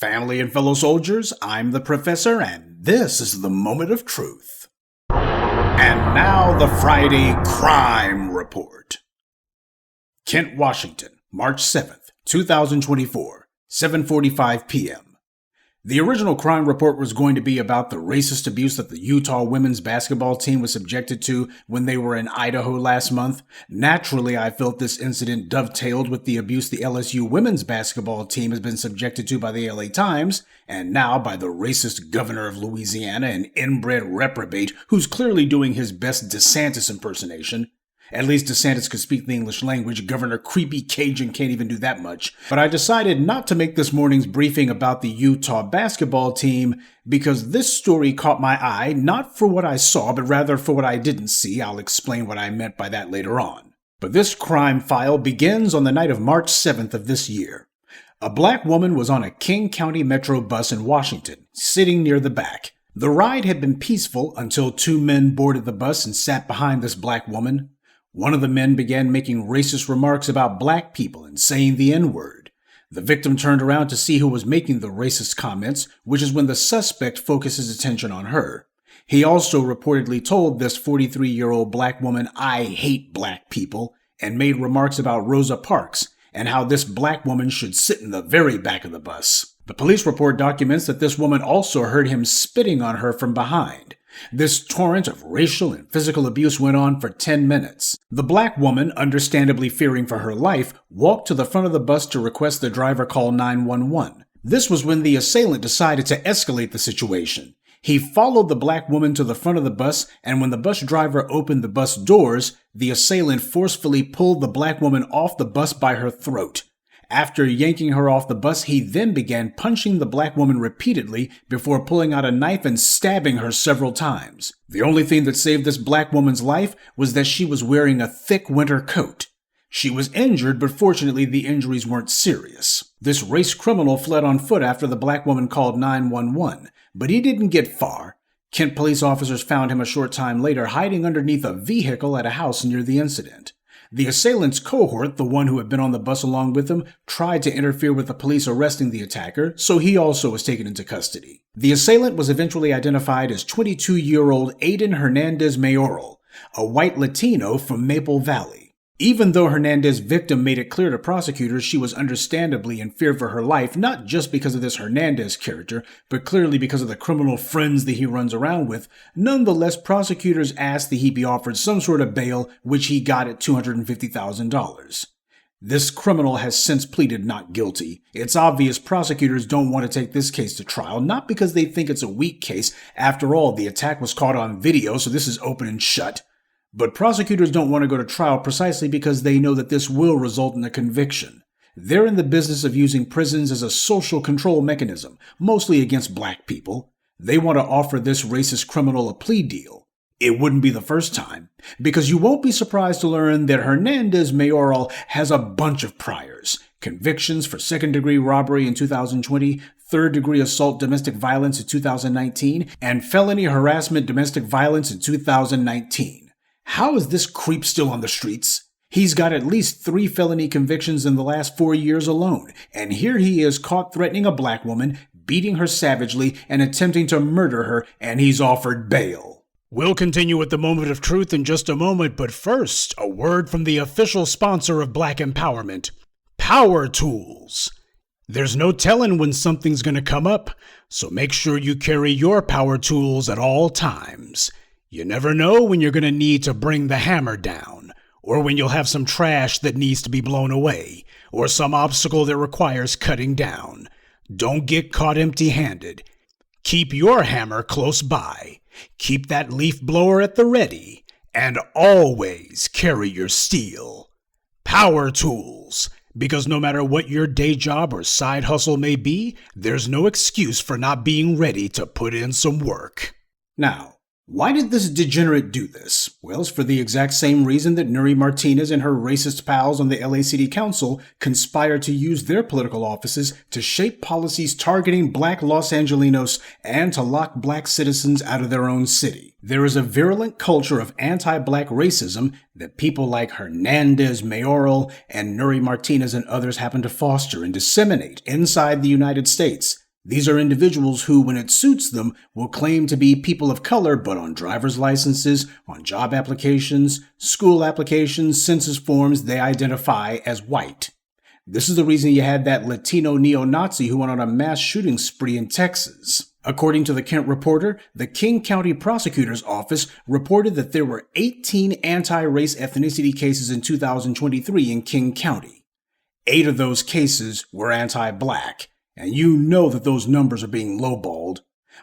Family and fellow soldiers, I'm the Professor, and this is the Moment of Truth. And now the Friday Crime Report. Kent, Washington, March 7th, 2024, 7:45 p.m. The original crime report was going to be about the racist abuse that the Utah women's basketball team was subjected to when they were in Idaho last month. Naturally, I felt this incident dovetailed with the abuse the LSU women's basketball team has been subjected to by the LA Times, and now by the racist governor of Louisiana, an inbred reprobate who's clearly doing his best DeSantis impersonation. At least DeSantis could speak the English language. Governor Creepy Cajun can't even do that much. But I decided not to make this morning's briefing about the Utah basketball team because this story caught my eye, not for what I saw, but rather for what I didn't see. I'll explain what I meant by that later on. But this crime file begins on the night of March 7th of this year. A black woman was on a King County Metro bus in Washington, sitting near the back. The ride had been peaceful until two men boarded the bus and sat behind this black woman. One of the men began making racist remarks about black people and saying the N-word. The victim turned around to see who was making the racist comments, which is when the suspect focused his attention on her. He also reportedly told this 43-year-old black woman, "I hate black people," and made remarks about Rosa Parks and how this black woman should sit in the very back of the bus. The police report documents that this woman also heard him spitting on her from behind. This torrent of racial and physical abuse went on for 10 minutes. The black woman, understandably fearing for her life, walked to the front of the bus to request the driver call 911. This was when the assailant decided to escalate the situation. He followed the black woman to the front of the bus, and when the bus driver opened the bus doors, the assailant forcefully pulled the black woman off the bus by her throat. After yanking her off the bus, he then began punching the black woman repeatedly before pulling out a knife and stabbing her several times. The only thing that saved this black woman's life was that she was wearing a thick winter coat. She was injured, but fortunately the injuries weren't serious. This race criminal fled on foot after the black woman called 911, but he didn't get far. Kent police officers found him a short time later hiding underneath a vehicle at a house near the incident. The assailant's cohort, the one who had been on the bus along with him, tried to interfere with the police arresting the attacker, so he also was taken into custody. The assailant was eventually identified as 22-year-old Aiden Hernandez Mayoral, a white Latino from Maple Valley. Even though Hernandez's victim made it clear to prosecutors she was understandably in fear for her life, not just because of this Hernandez character, but clearly because of the criminal friends that he runs around with, nonetheless prosecutors asked that he be offered some sort of bail, which he got at $250,000. This criminal has since pleaded not guilty. It's obvious prosecutors don't want to take this case to trial, not because they think it's a weak case. After all, the attack was caught on video, so this is open and shut. But prosecutors don't want to go to trial precisely because they know that this will result in a conviction. They're in the business of using prisons as a social control mechanism, mostly against black people. They want to offer this racist criminal a plea deal. It wouldn't be the first time, because you won't be surprised to learn that Hernandez Mayoral has a bunch of priors. Convictions for second-degree robbery in 2020, third-degree assault domestic violence in 2019, and felony harassment domestic violence in 2019. How is this creep still on the streets? He's got at least 3 felony convictions in the last 4 years alone, and here he is caught threatening a black woman, beating her savagely, and attempting to murder her, and he's offered bail. We'll continue with the Moment of Truth in just a moment, but first, a word from the official sponsor of Black Empowerment, Power Tools. There's no telling when something's going to come up, so make sure you carry your power tools at all times. You never know when you're going to need to bring the hammer down, or when you'll have some trash that needs to be blown away, or some obstacle that requires cutting down. Don't get caught empty-handed. Keep your hammer close by. Keep that leaf blower at the ready, and always carry your steel. Power tools, because no matter what your day job or side hustle may be, there's no excuse for not being ready to put in some work. Now, why did this degenerate do this? Well, it's for the exact same reason that Nuri Martinez and her racist pals on the LA City Council conspired to use their political offices to shape policies targeting black Los Angelinos and to lock black citizens out of their own city. There is a virulent culture of anti-black racism that people like Hernandez Mayoral and Nuri Martinez and others happen to foster and disseminate inside the United States. These are individuals who, when it suits them, will claim to be people of color, but on driver's licenses, on job applications, school applications, census forms, they identify as white. This is the reason you had that Latino neo-Nazi who went on a mass shooting spree in Texas. According to the Kent Reporter, the King County Prosecutor's Office reported that there were 18 anti-race ethnicity cases in 2023 in King County. 8 of those cases were anti-black. And you know that those numbers are being lowballed.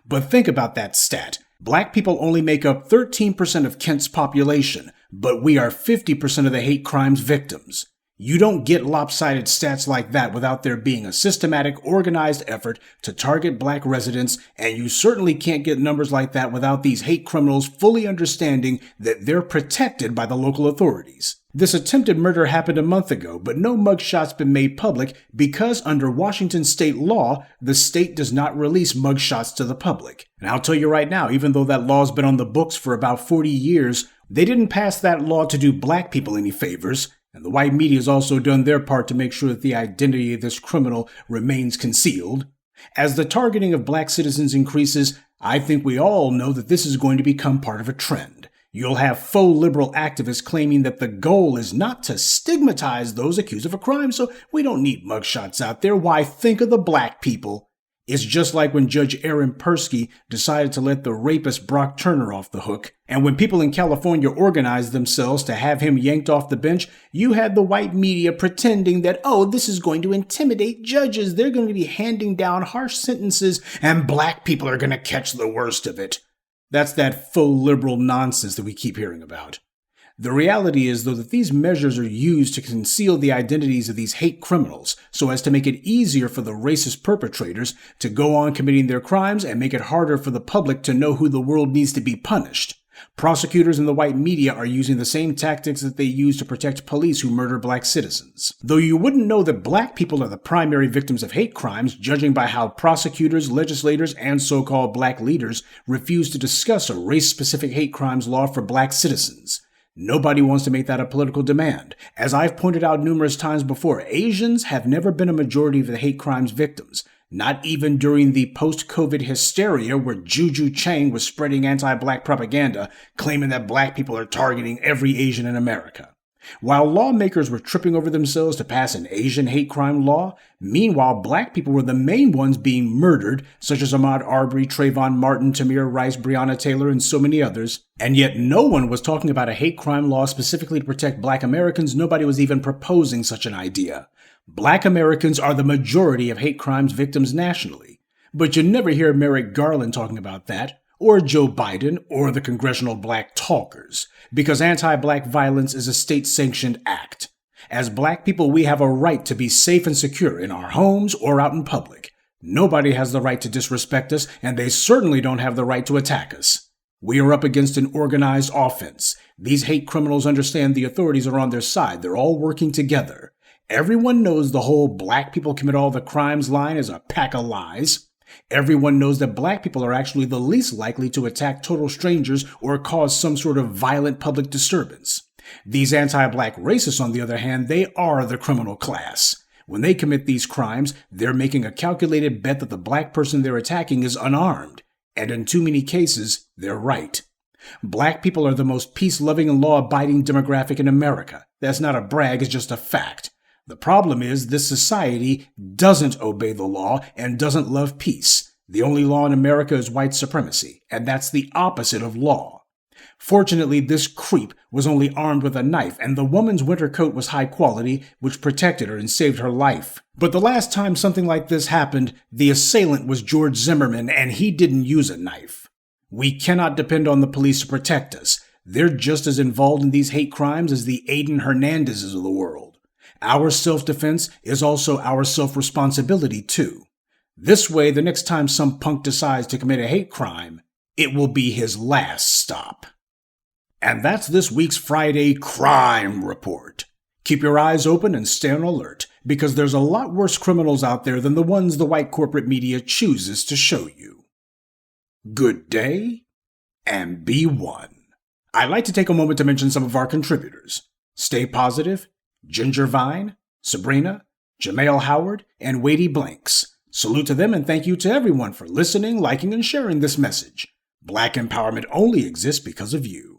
But think about that stat. Black people only make up 13% of Kent's population, but we are 50% of the hate crimes victims. You don't get lopsided stats like that without there being a systematic, organized effort to target black residents, and you certainly can't get numbers like that without these hate criminals fully understanding that they're protected by the local authorities. This attempted murder happened a month ago, but no mugshot's been made public because under Washington state law, the state does not release mugshots to the public. And I'll tell you right now, even though that law's been on the books for about 40 years, they didn't pass that law to do black people any favors. And the white media has also done their part to make sure that the identity of this criminal remains concealed. As the targeting of black citizens increases, I think we all know that this is going to become part of a trend. You'll have faux liberal activists claiming that the goal is not to stigmatize those accused of a crime, so we don't need mugshots out there. Why, think of the black people. It's just like when Judge Aaron Persky decided to let the rapist Brock Turner off the hook. And when people in California organized themselves to have him yanked off the bench, you had the white media pretending that, oh, this is going to intimidate judges. They're going to be handing down harsh sentences and black people are going to catch the worst of it. That's that faux liberal nonsense that we keep hearing about. The reality is, though, that these measures are used to conceal the identities of these hate criminals so as to make it easier for the racist perpetrators to go on committing their crimes and make it harder for the public to know who the world needs to be punished. Prosecutors and the white media are using the same tactics that they use to protect police who murder black citizens. Though you wouldn't know that black people are the primary victims of hate crimes, judging by how prosecutors, legislators, and so-called black leaders refuse to discuss a race-specific hate crimes law for black citizens. Nobody wants to make that a political demand. As I've pointed out numerous times before, Asians have never been a majority of the hate crimes victims. Not even during the post-COVID hysteria where Juju Chang was spreading anti-black propaganda, claiming that black people are targeting every Asian in America. While lawmakers were tripping over themselves to pass an Asian hate crime law, meanwhile black people were the main ones being murdered, such as Ahmaud Arbery, Trayvon Martin, Tamir Rice, Breonna Taylor, and so many others. And yet no one was talking about a hate crime law specifically to protect black Americans. Nobody was even proposing such an idea. Black Americans are the majority of hate crimes victims nationally. But you never hear Merrick Garland talking about that, or Joe Biden, or the congressional black talkers, because anti-black violence is a state-sanctioned act. As black people, we have a right to be safe and secure in our homes or out in public. Nobody has the right to disrespect us, and they certainly don't have the right to attack us. We are up against an organized offense. These hate criminals understand the authorities are on their side. They're all working together. Everyone knows the whole black people commit all the crimes line is a pack of lies. Everyone knows that black people are actually the least likely to attack total strangers or cause some sort of violent public disturbance. These anti-black racists, on the other hand, they are the criminal class. When they commit these crimes, they're making a calculated bet that the black person they're attacking is unarmed. And in too many cases, they're right. Black people are the most peace-loving and law-abiding demographic in America. That's not a brag, it's just a fact. The problem is this society doesn't obey the law and doesn't love peace. The only law in America is white supremacy, and that's the opposite of law. Fortunately, this creep was only armed with a knife, and the woman's winter coat was high quality, which protected her and saved her life. But the last time something like this happened, the assailant was George Zimmerman, and he didn't use a knife. We cannot depend on the police to protect us. They're just as involved in these hate crimes as the Aiden Hernandezes of the world. Our self-defense is also our self-responsibility, too. This way, the next time some punk decides to commit a hate crime, it will be his last stop. And that's this week's Friday Crime Report. Keep your eyes open and stay on alert, because there's a lot worse criminals out there than the ones the white corporate media chooses to show you. Good day, and be one. I'd like to take a moment to mention some of our contributors. Stay Positive, Ginger Vine, Sabrina, Jamail Howard, and Weighty Blanks. Salute to them and thank you to everyone for listening, liking, and sharing this message. Black empowerment only exists because of you.